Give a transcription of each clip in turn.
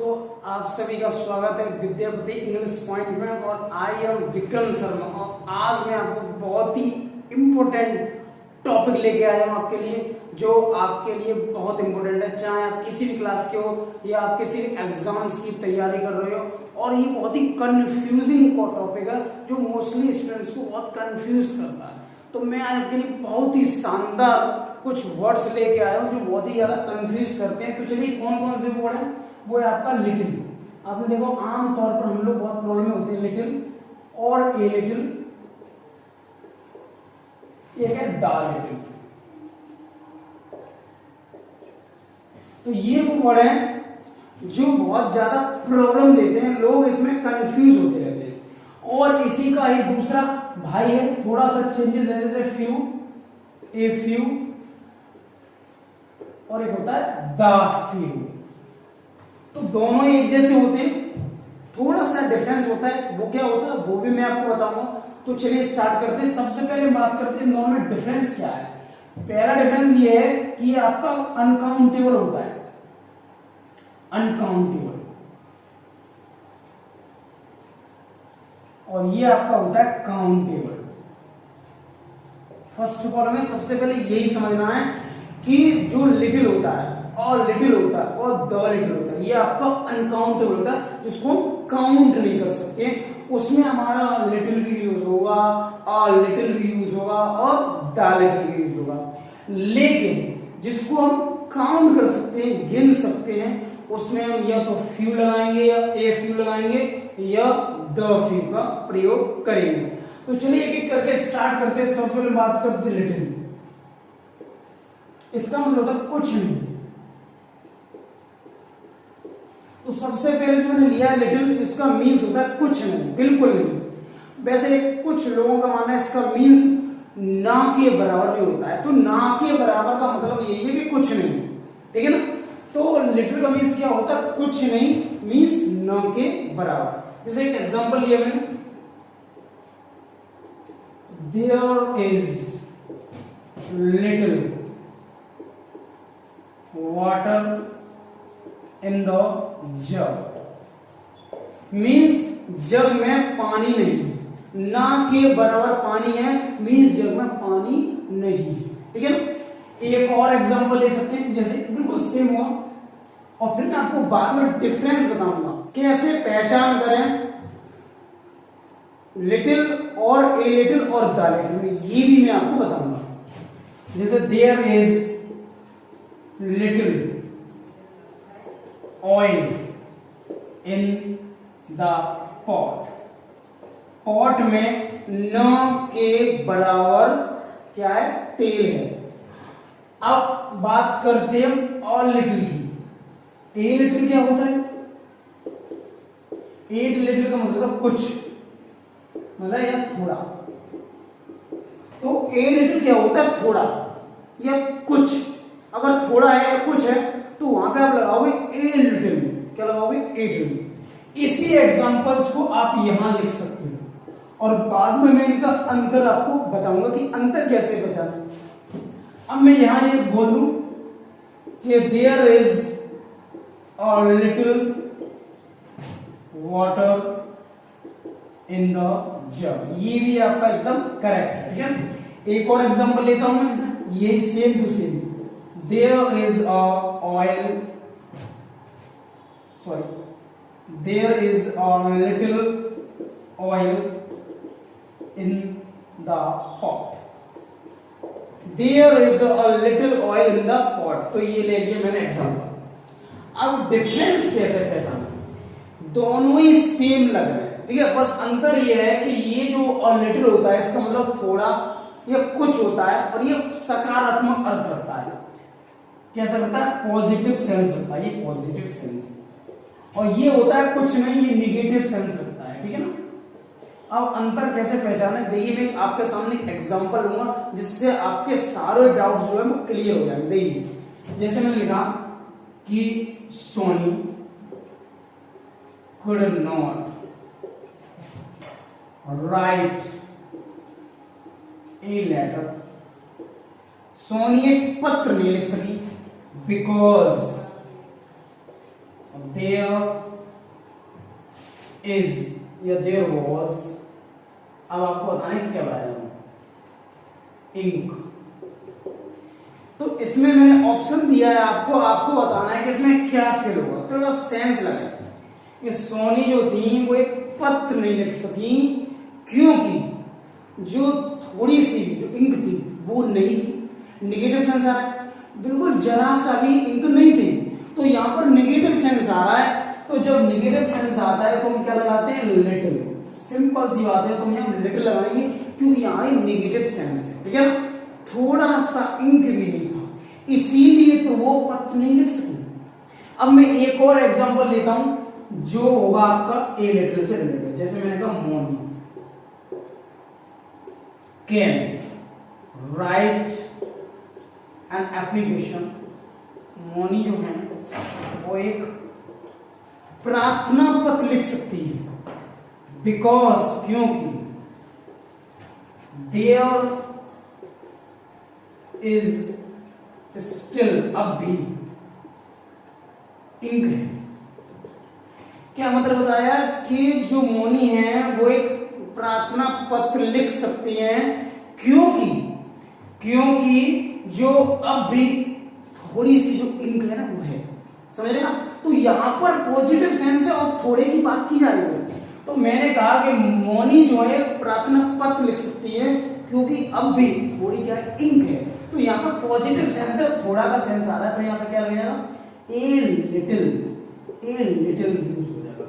आप सभी का स्वागत है विद्यापति इंग्लिश पॉइंट में। और आई एम विक्रम शर्मा और आज मैं आपको बहुत ही इम्पोर्टेंट टॉपिक लेके आया हूँ आपके लिए, जो आपके लिए बहुत इम्पोर्टेंट है। चाहे आप किसी भी क्लास के हो या आप किसी भी एग्जाम्स की तैयारी कर रहे हो, और ये बहुत ही कंफ्यूजिंग टॉपिक है जो मोस्टली स्टूडेंट्स को बहुत कंफ्यूज करता है। तो मैं आज आपके लिए बहुत ही शानदार कुछ वर्ड्स लेके आया हूँ जो बहुत ही ज्यादा कंफ्यूज करते हैं। तो चलिए कौन कौन से वर्ड है। वो है आपका लिटिल। आपने देखो आमतौर पर हम लोग बहुत प्रॉब्लम में होते हैं लिटिल और ए लिटिल, एक है द लिटिल। तो ये वो वर्ड है जो बहुत ज्यादा प्रॉब्लम देते हैं, लोग इसमें कंफ्यूज होते रहते हैं। और इसी का ही दूसरा भाई है, थोड़ा सा चेंजेस है, जैसे फ्यू, ए फ्यू, और एक होता है द फ्यू। तो दोनों एक जैसे होते हैं, थोड़ा सा डिफरेंस होता है। वो क्या होता है वो भी मैं आपको बताऊंगा। तो चलिए स्टार्ट करते हैं। सबसे पहले बात करते हैं दोनों में डिफरेंस क्या है। पहला डिफरेंस ये है कि ये आपका अनकाउंटेबल होता है, अनकाउंटेबल, और ये आपका होता है काउंटेबल। फर्स्ट ऑफ ऑल हमें सबसे पहले यही समझना है कि जो लिटिल होता है और लिटिल होता है और द लिटिल होता है, ये आपका अनकाउंटेबल होता है, जिसको हम काउंट नहीं कर सकते। उसमें हमारा लिटिल भी यूज होगा, अ लिटिल भी यूज होगा और द लिटिल भी यूज होगा। लेकिन जिसको हम काउंट कर सकते हैं, गिन सकते हैं, उसमें हम या तो फ्यू लगाएंगे या ए फ्यू लगाएंगे या द फ्यू का प्रयोग करेंगे। तो चलिए एक एक करके स्टार्ट करते हैं। सबसे पहले बात करते हैं लिटिल। इसका मतलब होता है कुछ नहीं। तो सबसे पहले जो मैंने लिया है लिटिल, इसका मीन्स होता है कुछ नहीं, बिल्कुल नहीं। वैसे कुछ लोगों का मानना है इसका मीन्स ना के बराबर भी होता है। तो ना के बराबर का मतलब यही है कि कुछ नहीं, ठीक है ना। तो लिटिल का मीन्स क्या होता है, कुछ नहीं, मीन्स ना के बराबर। जैसे एक एग्जांपल लिया मैंने, there is little water in the jug, means jug में पानी नहीं। ना के बराबर पानी है, मीन्स जग में पानी नहीं, ठीक है ना। एक और एग्जांपल ले सकते हैं, जैसे बिल्कुल सेम हुआ, और फिर मैं आपको बाद में डिफरेंस बताऊंगा कैसे पहचान करें लिटिल और ए लिटिल और द लिटिल, ये भी मैं आपको बताऊंगा। जैसे there is little oil in the pot, pot में न के बराबर क्या है, तेल है। अब बात करते हैं ऑल लिटिल की। ए लिटिल क्या होता है, ए लिटिल का मतलब कुछ, मतलब या थोड़ा। तो ए लिटिल क्या होता है, थोड़ा या कुछ। अगर थोड़ा है या कुछ है तो वहां पे आप लगाओगे ए लिटिल, क्या लगाओगे, ए लिटिल। इसी एग्जांपल्स को आप यहां लिख सकते हो और बाद में मैं इनका अंतर आपको बताऊंगा कि अंतर कैसे पहचाने। अब मैं यहां ये बोलूं कि there is a little water in the jug, ये भी आपका एकदम करेक्ट है, ठीक है। एक और एग्जांपल लेता हूं मैं, ये same to same, there is a oil, sorry, there is a little oil in the pot, there is a little oil in the pot। तो ये ले लिया मैंने एग्जांपल। अब डिफरेंस कैसे पहचाना, दोनों ही सेम लग रहे हैं, ठीक है। बस अंतर ये है कि ये जो a little होता है इसका मतलब थोड़ा या कुछ होता है, और ये सकारात्मक अर्थ रखता है। कैसा लगता है, पॉजिटिव सेंस रखता है, ये पॉजिटिव सेंस। और ये होता है कुछ नहीं, ये निगेटिव सेंस रखता है, ठीक है ना। अब अंतर कैसे पहचाने, देखिए मैं आपके सामने एक एग्जांपल लूंगा जिससे आपके सारे डाउट्स जो है वो क्लियर हो जाएंगे। देखिए जैसे मैंने लिखा कि Soni could not write a letter, Soni एक पत्र नहीं लिख सकी बिकॉज देयर इज या देयर वॉज, अब आपको बताने की क्या बताया इंक। तो इसमें मैंने ऑप्शन दिया है आपको, आपको बताना है कि इसमें क्या फेल होगा, थोड़ा सेंस लगे। ये सोनी जो थी वो एक पत्र नहीं लिख सकी क्योंकि जो थोड़ी सी जो इंक थी वो नहीं थी। निगेटिव सेंस आ रहा है, बिल्कुल जरा सा भी इंक नहीं थी, तो यहाँ पर निगेटिव सेंस आ रहा है। तो जब निगेटिव सेंस आता है तो हम क्या लगाते हैं, लिटिल। सिंपल सी बात है, तो हम यहाँ लिटिल लगाएंगे क्योंकि यहाँ निगेटिव सेंस है, ठीक है ना। थोड़ा सा इंक भी नहीं था, इसीलिए तो वो पत्र नहीं लिख सकी। अब मैं एक और एग्जांपल लेता हूं जो होगा आपका ए लिटिल से रिलेटेड। जैसे मैंने कहा Moni can write an application. Moni जो है वो एक प्रार्थना पत्र लिख सकती है, बिकॉज क्योंकि देयर इज स्टिल, अब भी इंक है। क्या मतलब बताया कि जो मोनी है वो एक प्रार्थना पत्र लिख सकती हैं क्योंकि जो अब भी थोड़ी सी जो इंक है ना वो है, समझ रहे हैं। तो यहां पर पॉजिटिव सेंस है और थोड़े की बात की जा रही है। तो मैंने कहा कि मोनी जो है प्रार्थना पत्र लिख सकती है क्योंकि अब भी थोड़ी क्या है, इंक है। तो यहाँ पर पॉजिटिव सेंस है, थोड़ा का सेंस आ रहा है, तो यहाँ पर क्या लगेगा, ए लिटिल यूज हो जाएगा।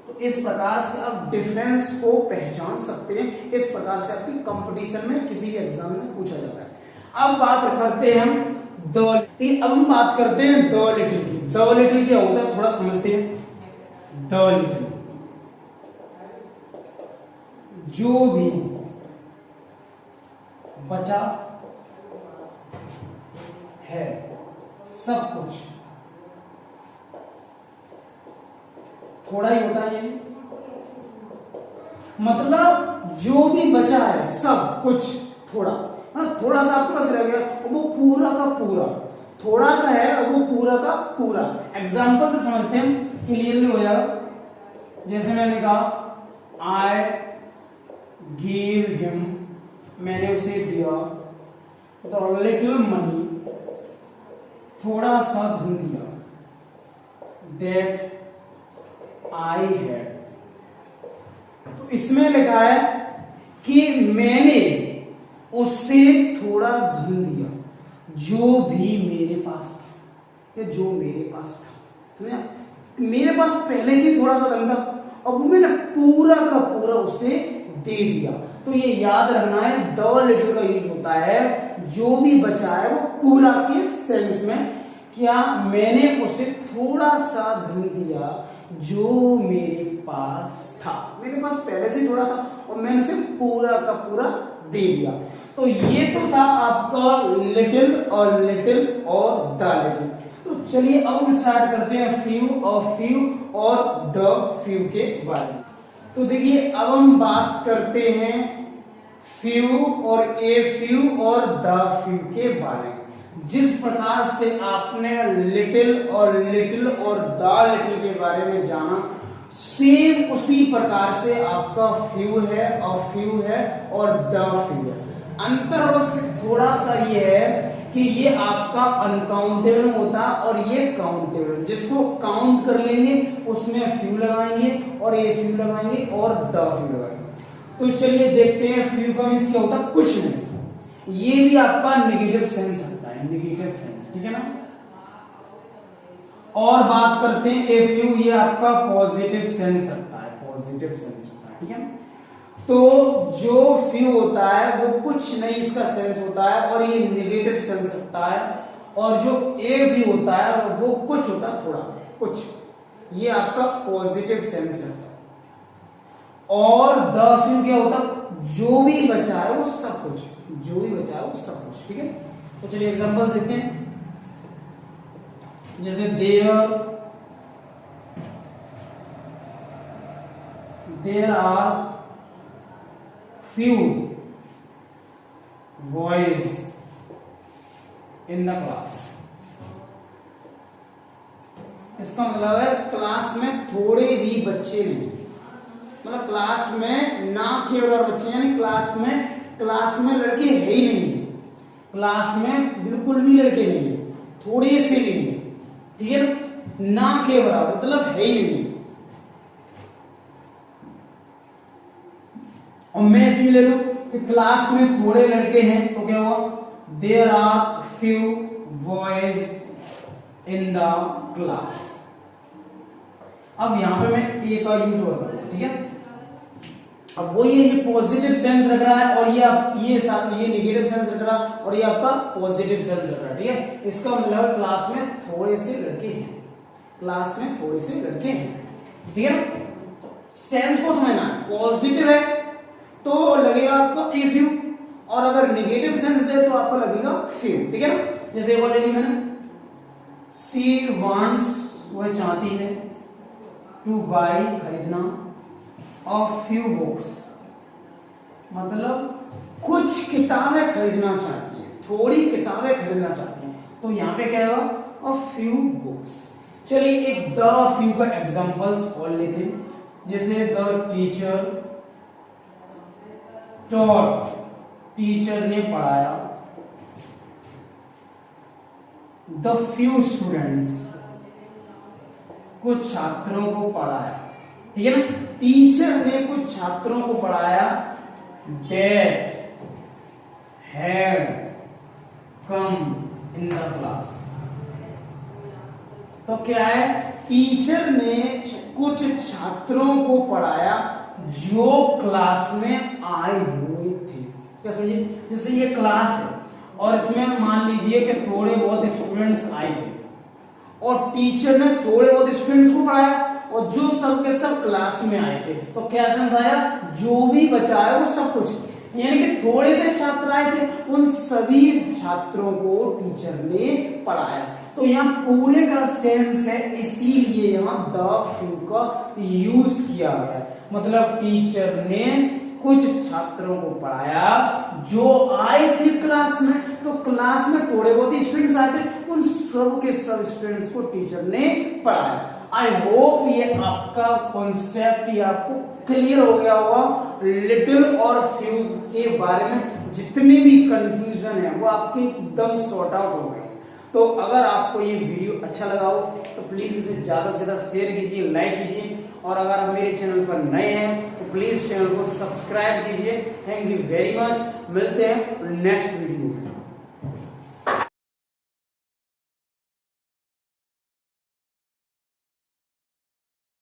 तो इस प्रकार से आप डिफरेंस को पहचान सकते हैं। इस प्रकार से आपकी कंपटीशन में किसी भी एग्जाम में पूछा जाता है। अब बात करते हैं हम अब हम बात करते हैं द लिटिल की। द लिटिल क्या होता है थोड़ा समझते हैं। द लिटिल जो भी बचा है सब कुछ, थोड़ा ही होता है ये, मतलब जो भी बचा है सब कुछ थोड़ा, थोड़ा सा आपके पास रह गया वो पूरा का पूरा, थोड़ा सा है वो पूरा का पूरा। एग्जाम्पल से समझते हैं, क्लियरली हो जाएगा। जैसे मैंने कहा आई गिव हिम, मैंने उसे दिया द लिटिल मनी, थोड़ा सा धन दिया, दैट आई हैड। तो इसमें लिखा है कि मैंने उससे थोड़ा धन दिया जो भी मेरे पास था, या जो मेरे पास था, समझा। मेरे पास पहले से थोड़ा सा धन था और वो मैंने पूरा का पूरा उसे दे दिया। तो ये याद रखना है, द लिटिल का यूज होता है जो भी बचा है वो पूरा के सेंस में। क्या मैंने उसे थोड़ा सा धन दिया जो मेरे पास था, मेरे पास पहले से थोड़ा था और मैंने उसे पूरा का पूरा दे दिया। तो ये तो था आपका लिटिल और द लिटिल। तो चलिए अब हम स्टार्ट करते हैं फ्यू और द फ्यू के बारे में। तो देखिए अब हम बात करते हैं फ्यू और ए फ्यू और द फ्यू के बारे में। जिस प्रकार से आपने लिटिल और द लिटिल के बारे में जाना, सेम उसी प्रकार से आपका फ्यू है और द फ्यू है। अंतर बस थोड़ा सा ये है कि ये आपका अनकाउंटेबल होता और ये काउंटेबल। जिसको काउंट कर लेंगे उसमें फ्यू लगाएंगे और ए फ्यू लगाएंगे और द फ्यू लगाएंगे। तो चलिए देखते हैं फ्यू का मींस क्या होता है, कुछ नहीं। ये भी आपका नेगेटिव सेंस आता है, नेगेटिव सेंस, ठीक है ना। और बात करते हैं ए फ्यू, ये आपका पॉजिटिव सेंस आता है, पॉजिटिव सेंस होता है, ठीक है। तो जो फ्यू होता है वो कुछ नहीं इसका सेंस होता है और ये नेगेटिव सेंस रखता है। और जो ए फ्यू होता है वो कुछ होता है, थोड़ा कुछ, ये आपका पॉजिटिव सेंस रखता है। और द फ्यू क्या होता है, जो भी बचा है वो सब कुछ, जो भी बचा है वो सब कुछ, ठीक है। तो चलिए एग्जांपल देखते हैं। जैसे there are few boys in the class। इसका मतलब है क्लास में थोड़े भी बच्चे नहीं, मतलब क्लास में ना केवल बच्चे, यानी क्लास में लड़के है ही नहीं, क्लास में बिल्कुल भी लड़के नहीं, थोड़े से भी नहीं, ठीक है ना के बराबर मतलब है ही नहीं। और मैं इसमें ले लू कि क्लास में थोड़े लड़के हैं तो क्या हुआ, there are few boys in the class. अब यहां पे मैं ए का यूज और करूं, ठीक है। अब वो ये पॉजिटिव सेंस रख रहा है और ये नेगेटिव सेंस रख रहा है और ये आपका पॉजिटिव सेंस रख रहा है, ठीक है। इसका मतलब क्लास में थोड़े से लड़के हैं, क्लास में थोड़े से लड़के हैं, ठीक है। तो सेंस को समझना है, पॉजिटिव है तो लगेगा आपको ए फ्यू, और अगर नेगेटिव सेंस है तो आपको लगेगा फ्यू, ठीक है ना। जैसे बोल दी मैंने, सी वांट्स, वह चाहती है, टू बाई खरीदना, ऑफ फ्यू बुक्स मतलब कुछ किताबें खरीदना चाहती है, थोड़ी किताबें खरीदना चाहती है, तो यहां पे क्या होगा, ऑफ फ्यू बुक्स। चलिए एक द फ्यू का एग्जांपल्स और लेते हैं, जैसे द टीचर टॉट, टीचर ने पढ़ाया, द फ्यू स्टूडेंट्स, कुछ छात्रों को पढ़ाया, ठीक है ना। टीचर ने कुछ छात्रों को पढ़ाया, that had come in the class. तो क्या है, टीचर ने कुछ छात्रों को पढ़ाया जो क्लास में आए हुए थे। क्या समझिए, जैसे ये क्लास है और इसमें मान लीजिए कि थोड़े बहुत स्टूडेंट्स आए थे और टीचर ने थोड़े बहुत स्टूडेंट्स को पढ़ाया और जो सब के सब क्लास में आए थे, तो क्या सेंस आया, जो भी बचा है वो सब कुछ, यानी कि थोड़े से छात्र आए थे, उन सभी छात्रों को टीचर ने पढ़ाया। तो यहाँ पूरे का सेंस है, इसीलिए यहाँ द फ्यू का यूज किया गया है। मतलब टीचर ने कुछ छात्रों को पढ़ाया जो आए थे क्लास में, तो क्लास में थोड़े बहुत ही स्टूडेंट्स आए थे, उन सब के सब स्टूडेंट्स को टीचर ने पढ़ाया। आई होप ये आपका कॉन्सेप्ट ये आपको क्लियर हो गया होगा। लिटिल और फ्यू के बारे में जितने भी कंफ्यूजन है वो आपके एकदम सॉर्ट आउट हो गए। तो अगर आपको ये वीडियो अच्छा लगा हो तो प्लीज इसे ज्यादा से ज्यादा शेयर कीजिए, लाइक कीजिए, और अगर आप मेरे चैनल पर नए हैं तो प्लीज चैनल को सब्सक्राइब कीजिए। थैंक यू वेरी मच, मिलते हैं नेक्स्ट वीडियो।